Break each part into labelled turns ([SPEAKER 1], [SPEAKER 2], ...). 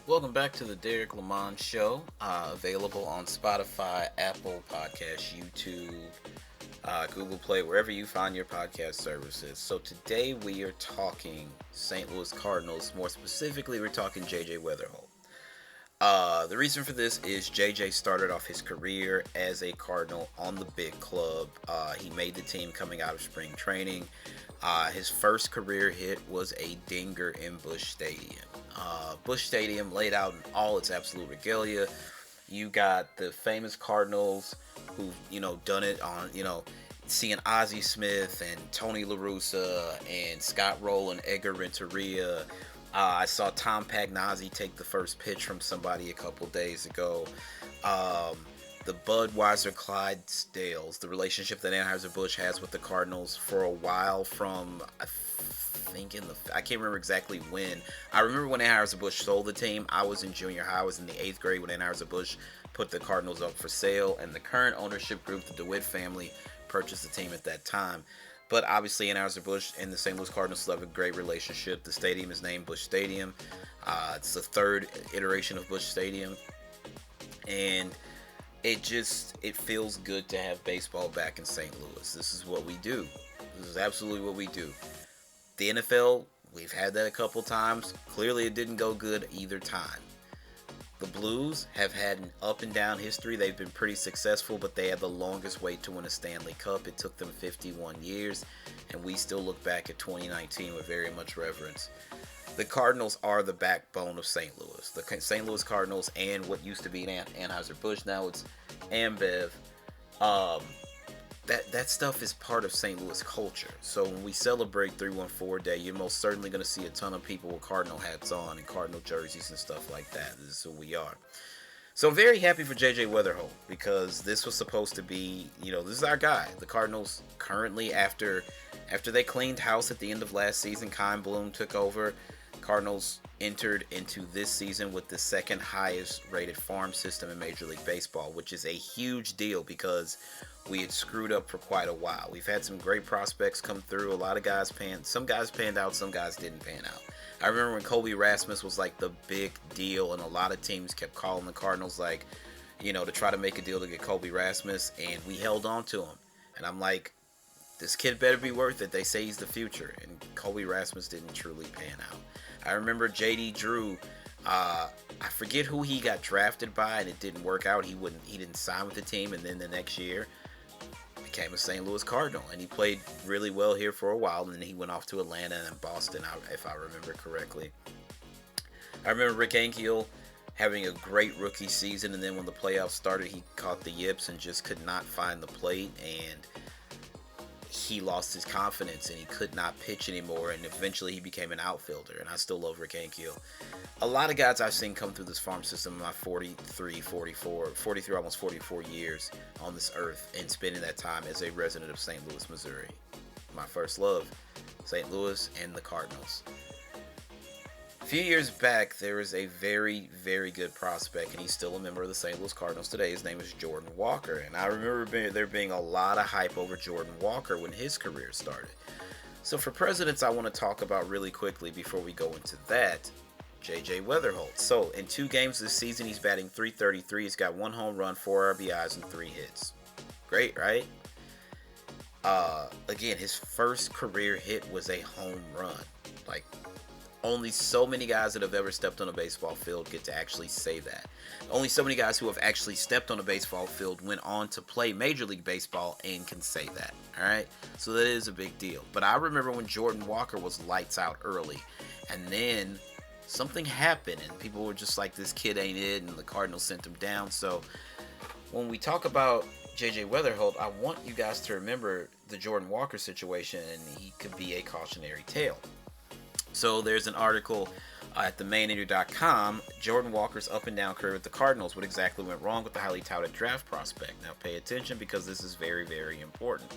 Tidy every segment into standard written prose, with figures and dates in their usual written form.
[SPEAKER 1] Welcome back to the Derrick Lamon Show, available on Spotify, Apple Podcasts, YouTube, Google Play, wherever you find your podcast services. So today we are talking St. Louis Cardinals. More specifically, we're talking J.J. Wetherholt. The reason for this is J.J. started off his career as a Cardinal on the big club. He made the team coming out of spring training. His first career hit was a dinger in Busch Stadium. Busch Stadium laid out in all its absolute regalia. You got the famous Cardinals who've, done it on, seeing Ozzie Smith and Tony La Russa and Scott Rowland, Edgar Renteria. I saw Tom Pagnozzi take the first pitch from somebody a couple days ago. The Budweiser Clydesdales, the relationship that Anheuser-Busch has with the Cardinals for a while from, I can't remember exactly when. I remember when Anheuser-Busch sold the team. I was in junior high. I was in the 8th grade when Anheuser-Busch put the Cardinals up for sale, and the current ownership group, the DeWitt family, purchased the team at that time. But obviously, Anheuser-Busch and the St. Louis Cardinals still have a great relationship. The stadium is named Busch Stadium. It's the third iteration of Busch Stadium, and it feels good to have baseball back in St. Louis. This is what we do. This is absolutely what we do. The NFL, we've had that a couple times. Clearly, it didn't go good either time. The Blues have had an up and down history. They've been pretty successful, but they had the longest wait to win a Stanley Cup. It took them 51 years, and we still look back at 2019 with very much reverence. The Cardinals are the backbone of St. Louis. The St. Louis Cardinals and what used to be Anheuser-Busch, now it's Ambev. That stuff is part of St. Louis culture. So when we celebrate 314 Day, you're most certainly going to see a ton of people with Cardinal hats on and Cardinal jerseys and stuff like that. This is who we are. So I'm very happy for J.J. Wetherholt because this was supposed to be, this is our guy. The Cardinals currently, after they cleaned house at the end of last season, Kyle Bloom took over. Cardinals entered into this season with the second highest rated farm system in Major League Baseball, which is a huge deal because we had screwed up for quite a while. We've had some great prospects come through. A lot of guys some guys panned out, some guys didn't pan out. I remember when Colby Rasmus was like the big deal, and a lot of teams kept calling the Cardinals to try to make a deal to get Colby Rasmus, and we held on to him. And I'm like, this kid better be worth it. They say he's the future, and Colby Rasmus didn't truly pan out. I remember J.D. Drew. I forget who he got drafted by, and it didn't work out. He didn't sign with the team, and then the next year became a St. Louis Cardinal, and he played really well here for a while, and then he went off to Atlanta and Boston, if I remember correctly. I remember Rick Ankiel having a great rookie season, and then when the playoffs started, he caught the yips and just could not find the plate, and he lost his confidence and he could not pitch anymore, and eventually he became an outfielder, and I still love Rick Ankiel. A lot of guys I've seen come through this farm system in my 43, almost 44 years on this earth, and spending that time as a resident of St. Louis, Missouri. My first love, St. Louis and the Cardinals. A few years back, there was a very, very good prospect, and he's still a member of the St. Louis Cardinals today. His name is Jordan Walker, and I remember there being a lot of hype over Jordan Walker when his career started. So for presidents, I want to talk about really quickly before we go into that, J.J. Wetherholt. So in 2 games this season, he's batting .333. He's got 1 home run, 4 RBIs, and 3 hits. Great, right? Again, his first career hit was a home run. Like, only so many guys that have ever stepped on a baseball field get to actually say that. Only so many guys who have actually stepped on a baseball field went on to play Major League Baseball and can say that. All right? So that is a big deal. But I remember when Jordan Walker was lights out early, and then something happened, and people were just like, this kid ain't it, and the Cardinals sent him down. So when we talk about J.J. Wetherholt, I want you guys to remember the Jordan Walker situation, and he could be a cautionary tale. So there's an article at themainender.com, Jordan Walker's up and down career with the Cardinals, what exactly went wrong with the highly touted draft prospect. Now pay attention because this is very, very important.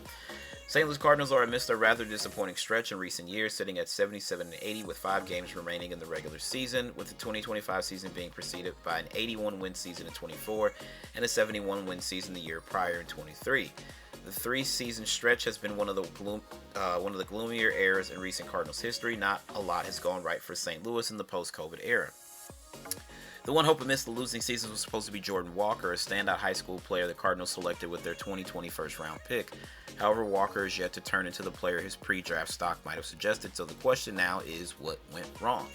[SPEAKER 1] St. Louis Cardinals are amidst a rather disappointing stretch in recent years, sitting at 77-80 with 5 games remaining in the regular season, with the 2025 season being preceded by an 81-win season in 24 and a 71-win season the year prior in 23. The 3-season stretch has been one of the gloomier eras in recent Cardinals history. Not a lot has gone right for St. Louis in the post-COVID era. The one hope amidst the losing season was supposed to be Jordan Walker, a standout high school player the Cardinals selected with their 2020 first-round pick. However, Walker is yet to turn into the player his pre-draft stock might have suggested, so the question now is what went wrong?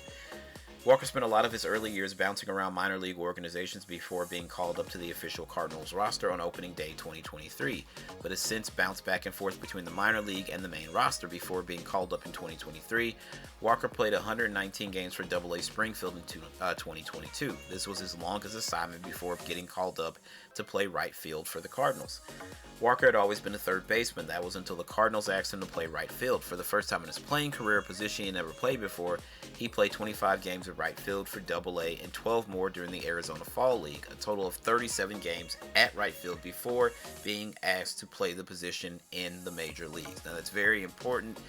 [SPEAKER 1] Walker spent a lot of his early years bouncing around minor league organizations before being called up to the official Cardinals roster on opening day 2023, but has since bounced back and forth between the minor league and the main roster before being called up in 2023. Walker played 119 games for AA Springfield in 2022. This was his longest assignment before getting called up to play right field for the Cardinals. Walker had always been a third baseman. That was until the Cardinals asked him to play right field. For the first time in his playing career, a position he never played before, he played 25 games at right field for AA and 12 more during the Arizona Fall League, a total of 37 games at right field before being asked to play the position in the major leagues. Now that's very important.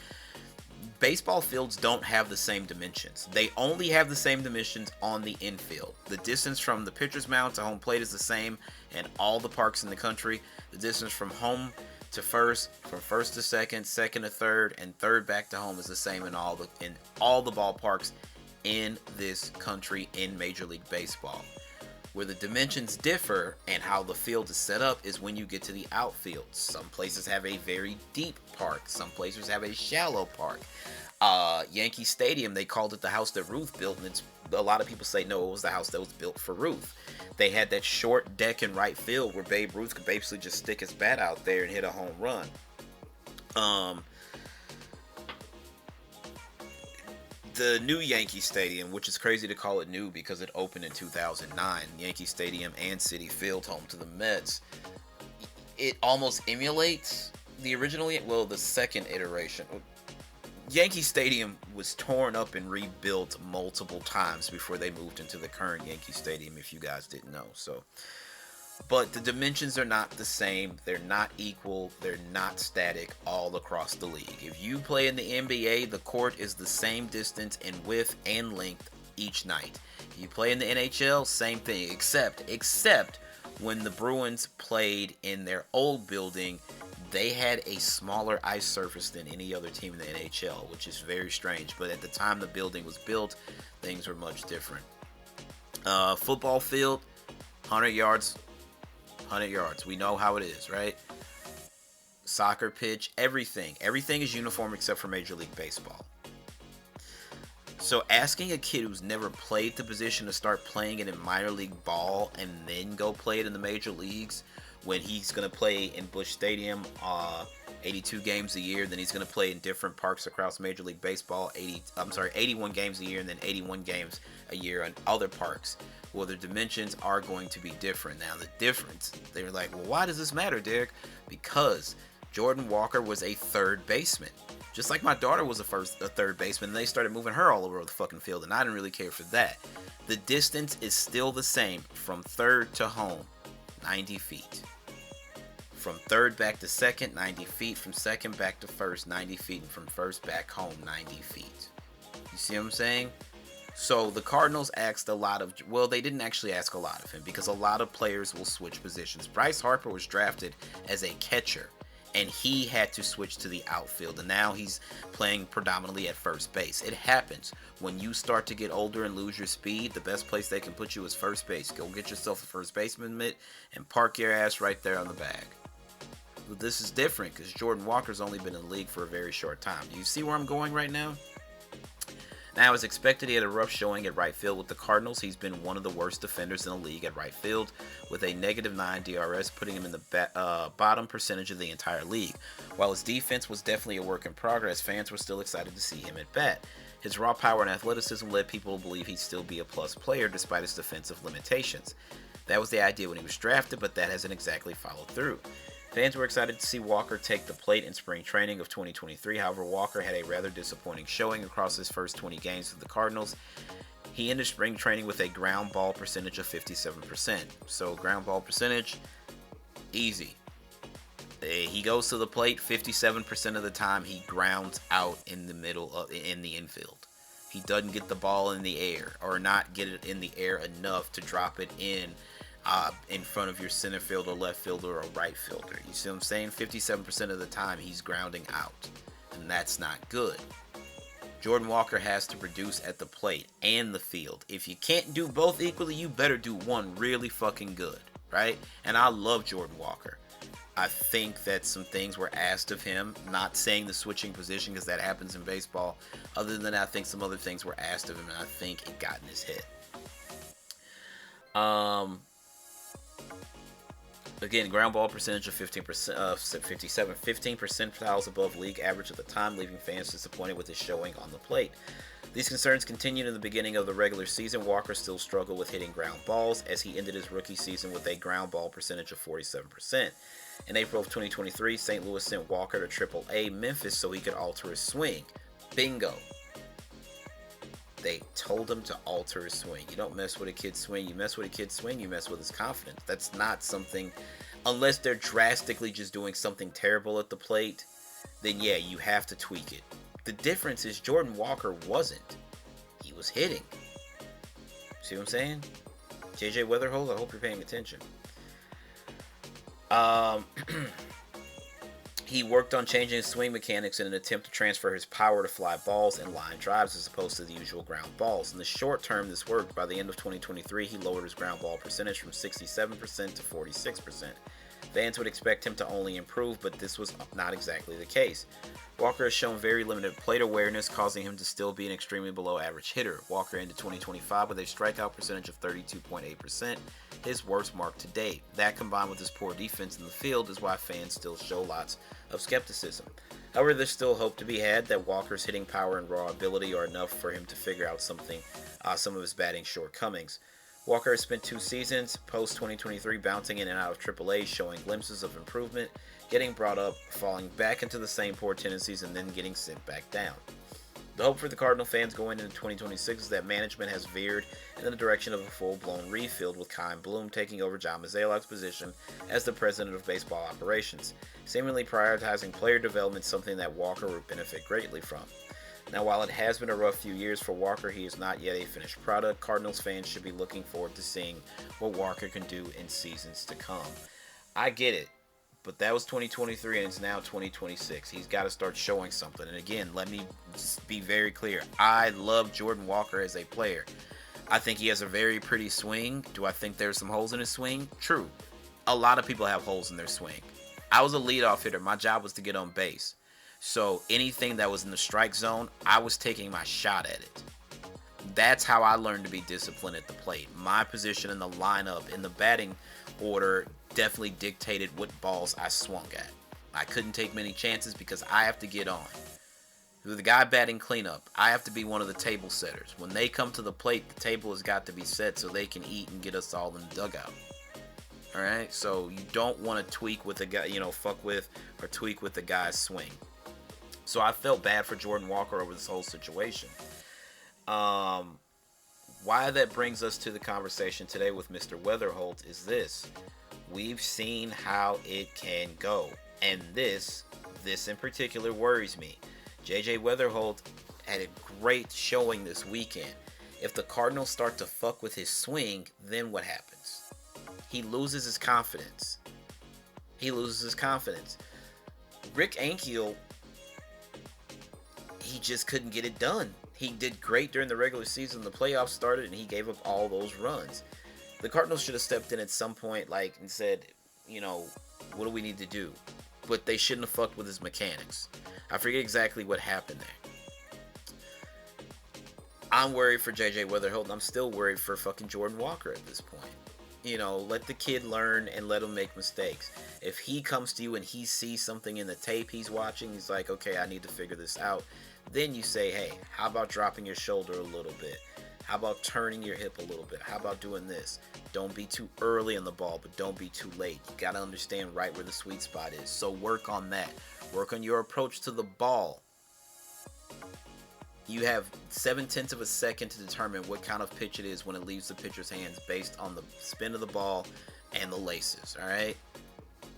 [SPEAKER 1] Baseball fields don't have the same dimensions. They only have the same dimensions on the infield. The distance from the pitcher's mound to home plate is the same in all the parks in the country. The distance from home to first, from first to second, second to third, and third back to home is the same in all the ballparks in this country in Major League Baseball. Where the dimensions differ and how the field is set up is when you get to the outfield. Some places have a very deep park. Some places have a shallow park. Yankee Stadium, they called it the house that Ruth built, and a lot of people say no, it was the house that was built for Ruth. They had that short deck in right field where Babe Ruth could basically just stick his bat out there and hit a home run. The new Yankee Stadium, which is crazy to call it new because it opened in 2009, Yankee Stadium and Citi Field, home to the Mets, it almost emulates the original, well, the second iteration. Yankee Stadium was torn up and rebuilt multiple times before they moved into the current Yankee Stadium, if you guys didn't know. But the dimensions are not the same. They're not equal. They're not static all across the league. If you play in the NBA, the court is the same distance in width and length each night. If you play in the NHL, same thing, except when the Bruins played in their old building, they had a smaller ice surface than any other team in the NHL, which is very strange. But at the time the building was built, things were much different. Football field, 100 yards. 100 yards. We know how it is, right? Soccer pitch, everything. Everything is uniform except for Major League Baseball. So asking a kid who's never played the position to start playing it in minor league ball and then go play it in the major leagues when he's going to play in Busch Stadium 82 games a year, then he's going to play in different parks across Major League Baseball 81 games a year, and then 81 games a year in other parks. Well, the dimensions are going to be different. Now, the difference, they're like, well, why does this matter, Derek? Because Jordan Walker was a third baseman. Just like my daughter was a third baseman, and they started moving her all over the fucking field, and I didn't really care for that. The distance is still the same from third to home, 90 feet. From third back to second, 90 feet. From second back to first, 90 feet. And from first back home, 90 feet. You see what I'm saying? So the Cardinals asked a lot of, well, they didn't actually ask a lot of him because a lot of players will switch positions. Bryce Harper was drafted as a catcher, and he had to switch to the outfield, and now he's playing predominantly at first base. It happens. When you start to get older and lose your speed, the best place they can put you is first base. Go get yourself a first baseman mitt and park your ass right there on the bag. But this is different because Jordan Walker's only been in the league for a very short time. Do you see where I'm going right now? Now, as expected, he had a rough showing at right field with the Cardinals. He's been one of the worst defenders in the league at right field with a -9 DRS, putting him in the bottom percentage of the entire league. While his defense was definitely a work in progress, fans were still excited to see him at bat. His raw power and athleticism led people to believe he'd still be a plus player despite his defensive limitations. That was the idea when he was drafted, but that hasn't exactly followed through. Fans were excited to see Walker take the plate in spring training of 2023. However, Walker had a rather disappointing showing across his first 20 games with the Cardinals. He ended spring training with a ground ball percentage of 57%. So ground ball percentage, easy. He goes to the plate 57% of the time. He grounds out in the middle of in the infield. He doesn't get the ball in the air, or not get it in the air enough to drop it in front of your center fielder, left fielder, or right fielder. You see what I'm saying? 57% of the time he's grounding out, and that's not good. Jordan Walker has to produce at the plate and the field. If you can't do both equally, you better do one really fucking good, right? And I love Jordan Walker. I think that some things were asked of him, not saying the switching position because that happens in baseball. Other than that, I think some other things were asked of him, and I think it got in his head. Again, ground ball percentage of 15%, 57, 15 percentiles above league average at the time, leaving fans disappointed with his showing on the plate. These concerns continued in the beginning of the regular season. Walker still struggled with hitting ground balls as he ended his rookie season with a ground ball percentage of 47%. In April of 2023, St. Louis sent Walker to AAA Memphis so he could alter his swing. Bingo. They told him to alter his swing. You don't mess with a kid's swing. You mess with a kid's swing, you mess with his confidence. That's not something, unless they're drastically just doing something terrible at the plate, then yeah, you have to tweak it. The difference is Jordan Walker wasn't. He was hitting. See what I'm saying? JJ Wetherholt, I hope you're paying attention. He worked on changing his swing mechanics in an attempt to transfer his power to fly balls and line drives as opposed to the usual ground balls. In the short term, this worked. By the end of 2023, he lowered his ground ball percentage from 67% to 46%. Fans would expect him to only improve, but this was not exactly the case. Walker has shown very limited plate awareness, causing him to still be an extremely below average hitter. Walker ended 2025 with a strikeout percentage of 32.8%, his worst mark to date. That, combined with his poor defense in the field, is why fans still show lots of skepticism. However, there's still hope to be had that Walker's hitting power and raw ability are enough for him to figure out some of his batting shortcomings. Walker has spent 2 seasons post-2023 bouncing in and out of AAA, showing glimpses of improvement, getting brought up, falling back into the same poor tendencies, and then getting sent back down. The hope for the Cardinal fans going into 2026 is that management has veered in the direction of a full-blown refield, with Chaim Bloom taking over John Mozeliak's position as the president of baseball operations, seemingly prioritizing player development, something that Walker would benefit greatly from. Now, while it has been a rough few years for Walker, he is not yet a finished product. Cardinals fans should be looking forward to seeing what Walker can do in seasons to come. I get it, but that was 2023 and it's now 2026. He's got to start showing something. And again, let me just be very clear. I love Jordan Walker as a player. I think he has a very pretty swing. Do I think there's some holes in his swing? True. A lot of people have holes in their swing. I was a leadoff hitter. My job was to get on base. So anything that was in the strike zone, I was taking my shot at it. That's how I learned to be disciplined at the plate. My position in the lineup, in the batting order, definitely dictated what balls I swung at. I couldn't take many chances because I have to get on. The guy batting cleanup, I have to be one of the table setters. When they come to the plate, the table has got to be set so they can eat and get us all in the dugout. Alright, so you don't want to tweak with the guy, fuck with or tweak with the guy's swing. So I felt bad for Jordan Walker over this whole situation. Why that brings us to the conversation today with Mr. Wetherholt is this. We've seen how it can go. And this in particular worries me. JJ Wetherholt had a great showing this weekend. If the Cardinals start to fuck with his swing, then what happens? He loses his confidence. Rick Ankiel, he just couldn't get it done. He did great during the regular season. The playoffs started and he gave up all those runs. The Cardinals should have stepped in at some point and said, what do we need to do? But they shouldn't have fucked with his mechanics. I forget exactly what happened there. I'm worried for JJ Wetherholt, and I'm still worried for fucking Jordan Walker at this point. Let the kid learn and let him make mistakes. If he comes to you and he sees something in the tape he's watching, he's like, okay, I need to figure this out. Then you say, hey, how about dropping your shoulder a little bit? How about turning your hip a little bit? How about doing this? Don't be too early on the ball, but don't be too late. You got to understand right where the sweet spot is. So work on that. Work on your approach to the ball. You have 0.7 of a second to determine what kind of pitch it is when it leaves the pitcher's hands based on the spin of the ball and the laces, all right?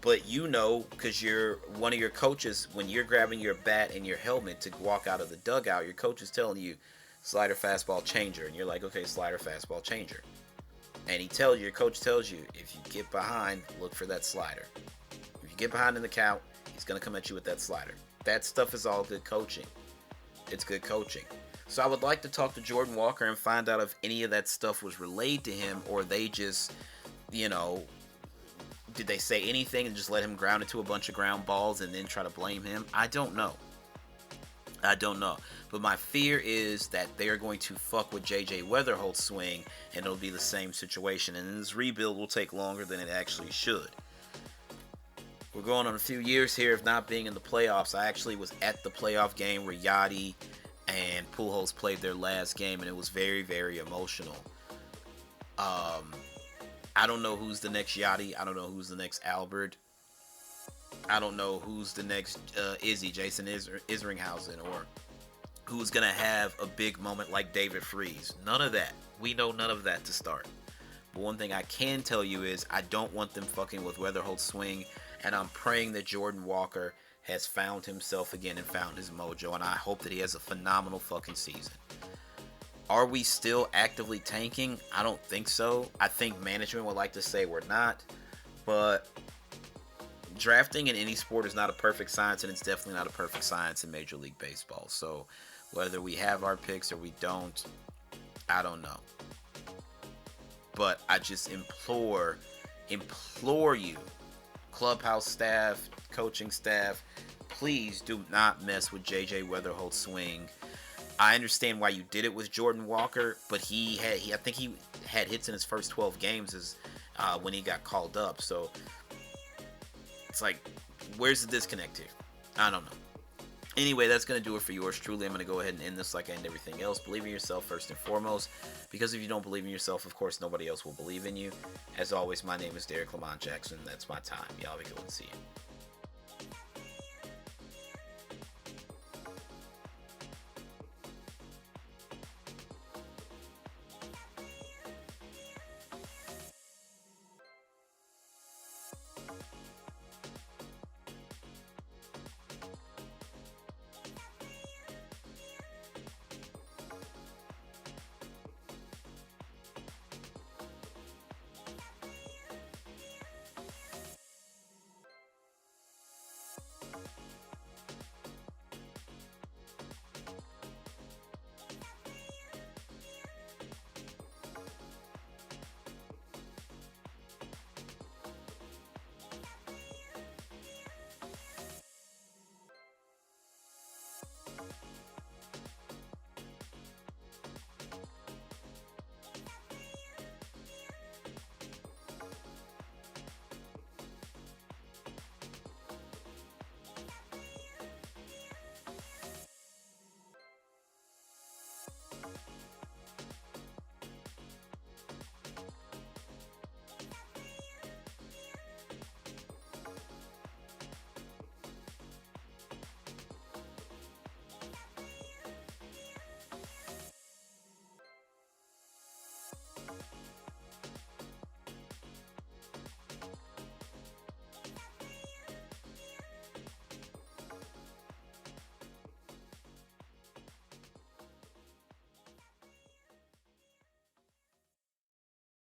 [SPEAKER 1] But you know, because you're one of your coaches, when you're grabbing your bat and your helmet to walk out of the dugout, your coach is telling you slider, fastball, changer, and you're like, okay, slider, fastball, changer. And your coach tells you, if you get behind, look for that slider. If you get behind in the count, he's gonna come at you with that slider. That stuff is all good coaching. It's good coaching. So I would like to talk to Jordan Walker and find out if any of that stuff was relayed to him, or they just, you know, did they say anything and just let him ground into a bunch of ground balls and then try to blame him? I don't know. I don't know. But my fear is that they're going to fuck with JJ Wetherholt's swing and it'll be the same situation. And this rebuild will take longer than it actually should. We're going on a few years here of not being in the playoffs. I actually was at the playoff game where Yachty and Pujols played their last game, and it was very, very emotional. I don't know who's the next Yachty. I don't know who's the next Albert. I don't know who's the next Jason Isringhausen, or who's going to have a big moment like David Freese. None of that. We know none of that to start. But one thing I can tell you is I don't want them fucking with Wetherholt's swing, and I'm praying that Jordan Walker has found himself again and found his mojo, and I hope that he has a phenomenal fucking season. Are we still actively tanking? I don't think so. I think management would like to say we're not, but drafting in any sport is not a perfect science, and it's definitely not a perfect science in Major League Baseball. So whether we have our picks or we don't, I don't know. But I just implore you, clubhouse staff, coaching staff, please do not mess with JJ Wetherholt's swing. I understand why you did it with Jordan Walker, but I think he had hits in his first 12 games as when he got called up. So it's like, where's the disconnect here? I don't know. Anyway, that's going to do it for yours truly. I'm going to go ahead and end this like I end everything else. Believe in yourself first and foremost, because if you don't believe in yourself, of course, nobody else will believe in you. As always, my name is Derrick Lamon Jackson. That's my time. Y'all be good. See you.